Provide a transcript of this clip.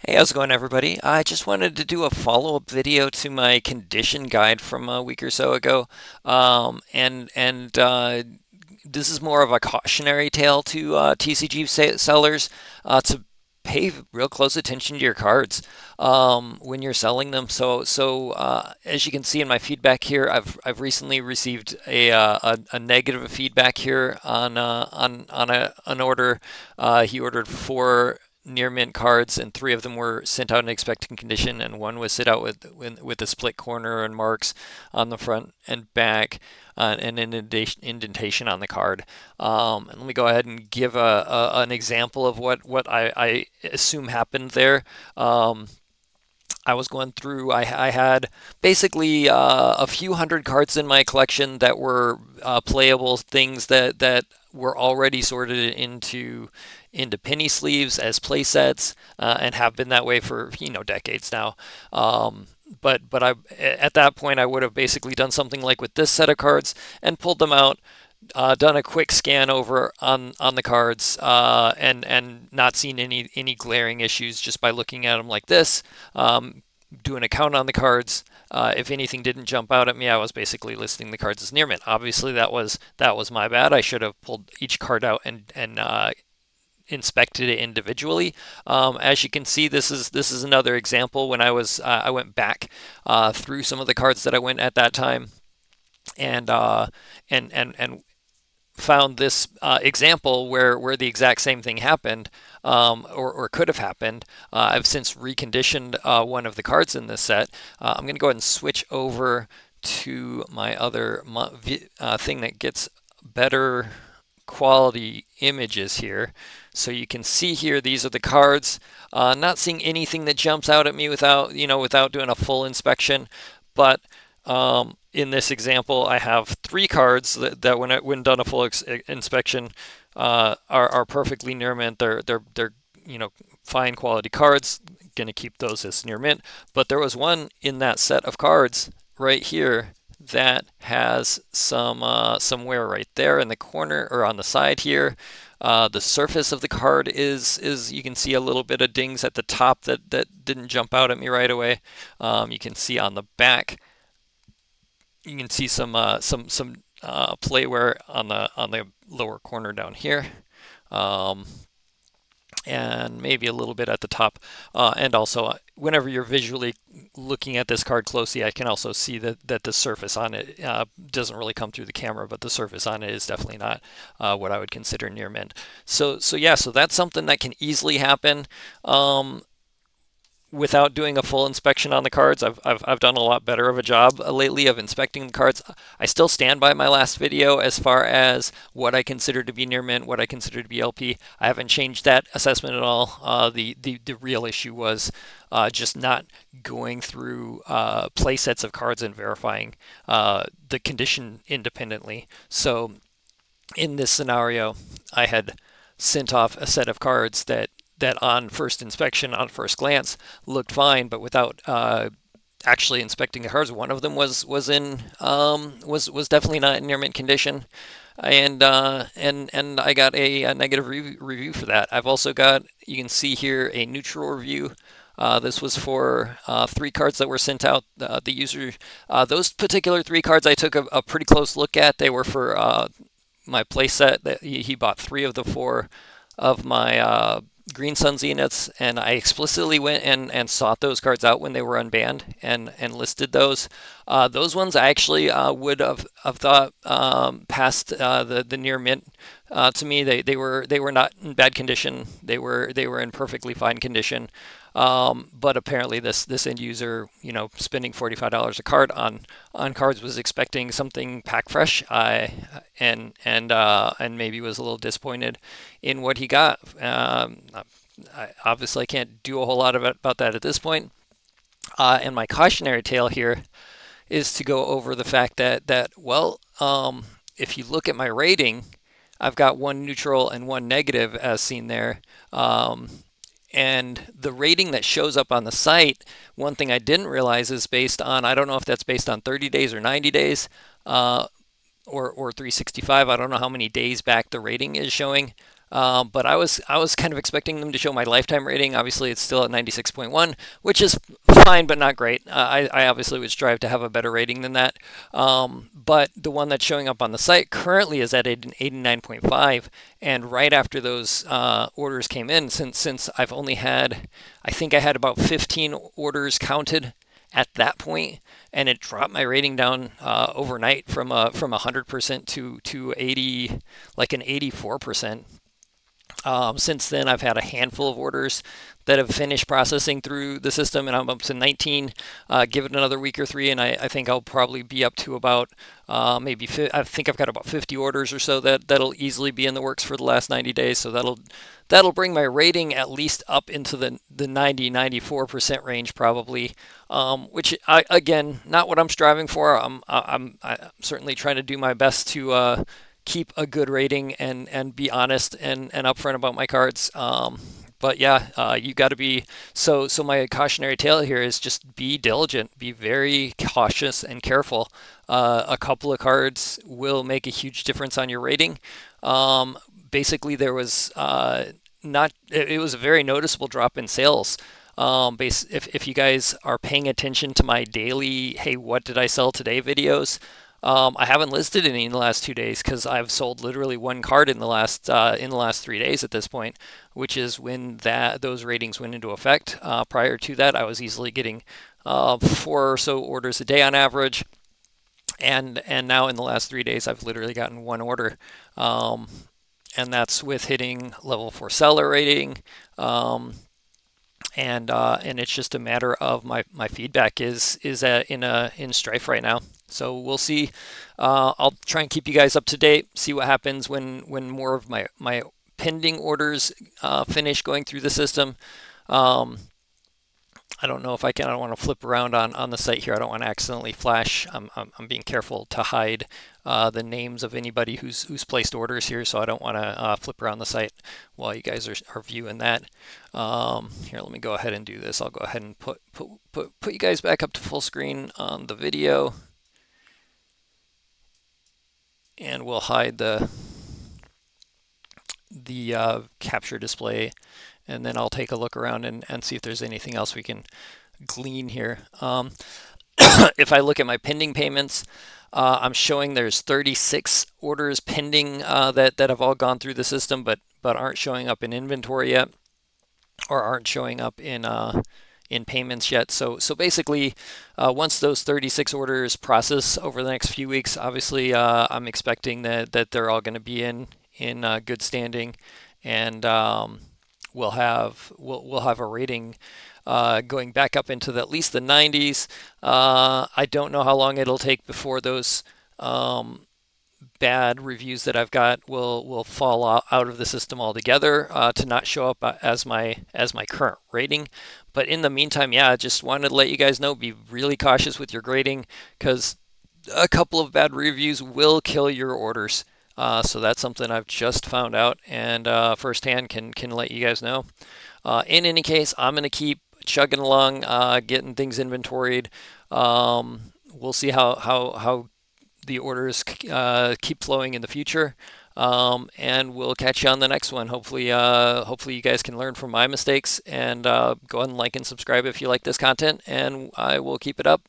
Hey, how's it going, everybody? I just wanted to do a follow-up video to my condition guide from a week or so ago. This is more of a cautionary tale to TCG sellers to pay real close attention to your cards when you're selling them. As you can see in my feedback here, I've recently received a negative feedback here on an order. He ordered four near mint cards, and three of them were sent out in expecting condition, and one was sent out with a split corner and marks on the front and back, and an indentation on the card. And let me go ahead and give an example of what I assume happened there. I was going through. I had basically a few hundred cards in my collection that were playable things that were already sorted into penny sleeves as play sets, and have been that way for decades now. But at that point I would have basically done something like with this set of cards and pulled them out, done a quick scan over on the cards, and not seen any glaring issues just by looking at them like this. Doing a count on the cards. If anything didn't jump out at me, I was basically listing the cards as near mint. Obviously, that was my bad. I should have pulled each card out and inspected it individually. As you can see, this is another example. When I went back through some of the cards that I went at that time, and and found this example where the exact same thing happened, or could have happened. I've since reconditioned one of the cards in this set. I'm going to go ahead and switch over to my other thing that gets better quality images here. So you can see here, these are the cards. Not seeing anything that jumps out at me without doing a full inspection, but in this example, I have three cards that when done a full inspection, are perfectly near mint. They're fine quality cards. Going to keep those as near mint. But there was one in that set of cards right here that has some wear right there in the corner or on the side here. The surface of the card is you can see a little bit of dings at the top that didn't jump out at me right away. You can see on the back, you can see some playware on the lower corner down here, um, and maybe a little bit at the top. And also, whenever you're visually looking at this card closely, I can also see that the surface on it doesn't really come through the camera, but the surface on it is definitely not what I would consider near mint. So that's something that can easily happen. Without doing a full inspection on the cards. I've done a lot better of a job lately of inspecting the cards. I still stand by my last video as far as what I consider to be near mint, what I consider to be LP. I haven't changed that assessment at all. The real issue was just not going through play sets of cards and verifying the condition independently. So in this scenario, I had sent off a set of cards that on first inspection, on first glance, looked fine, but without actually inspecting the cards, one of them was definitely not in near mint condition, and I got a negative review for that. I've also got, you can see here, a neutral review. This was for three cards that were sent out. The user, those particular three cards, I took a pretty close look at. They were for my playset. That he bought three of the four of my Green Sun Zeniths, and I explicitly went and sought those cards out when they were unbanned and listed those. Those ones I actually would have thought passed the near mint to me. They were not in bad condition. They were in perfectly fine condition. But apparently this end user, spending $45 a card on cards, was expecting something pack fresh. And maybe was a little disappointed in what he got. I obviously can't do a whole lot about that at this point. And my cautionary tale here is to go over the fact that if you look at my rating, I've got one neutral and one negative as seen there. And the rating that shows up on the site, one thing I didn't realize is based on, I don't know if that's based on 30 days or 90 days, or 365. I don't know how many days back the rating is showing. But I was kind of expecting them to show my lifetime rating. Obviously, it's still at 96.1, which is fine but not great. I obviously would strive to have a better rating than that. But the one that's showing up on the site currently is at an 89.5, and right after those orders came in, since I've only had, I think I had about 15 orders counted at that point, and it dropped my rating down overnight from 100% to 80, like an 84%. Since then, I've had a handful of orders that have finished processing through the system, and I'm up to 19. Give it another week or three, and I think I'll probably be up to about I think I've got about 50 orders or so that'll easily be in the works for the last 90 days. So that'll bring my rating at least up into the 90-94% range probably, which again, not what I'm striving for. I'm certainly trying to do my best to keep a good rating and be honest and upfront about my cards. But yeah, you got to be so. My cautionary tale here is just be diligent, be very cautious and careful. A couple of cards will make a huge difference on your rating. Basically, there was not. It was a very noticeable drop in sales. If you guys are paying attention to my daily, hey, what did I sell today videos, I haven't listed any in the last 2 days because I've sold literally one card in the last 3 days at this point, which is when those ratings went into effect. Prior to that, I was easily getting four or so orders a day on average, and now in the last 3 days, I've literally gotten one order, and that's with hitting level 4 seller rating. And it's just a matter of my feedback is in strife right now. So we'll see. I'll try and keep you guys up to date. See what happens when more of my pending orders finish going through the system. I don't know if I can. I don't want to flip around on the site here. I don't want to accidentally flash. I'm being careful to hide the names of anybody who's placed orders here, so I don't want to flip around the site while you guys are viewing that. Here, let me go ahead and do this. I'll go ahead and put you guys back up to full screen on the video, and we'll hide the capture display, and then I'll take a look around and see if there's anything else we can glean here. If I look at my pending payments, I'm showing there's 36 orders pending that have all gone through the system, but aren't showing up in inventory yet, or aren't showing up in payments yet. So basically, once those 36 orders process over the next few weeks, obviously I'm expecting that they're all going to be in good standing, and we'll have a rating going back up into at least the 90s. I don't know how long it'll take before those bad reviews that I've got will fall out of the system altogether to not show up as my current rating. But in the meantime, yeah, I just wanted to let you guys know, be really cautious with your grading, because a couple of bad reviews will kill your orders. So that's something I've just found out, and firsthand can let you guys know. In any case, I'm going to keep chugging along, getting things inventoried. We'll see how the orders keep flowing in the future, and we'll catch you on the next one. Hopefully you guys can learn from my mistakes, and go ahead and like and subscribe if you like this content, and I will keep it up.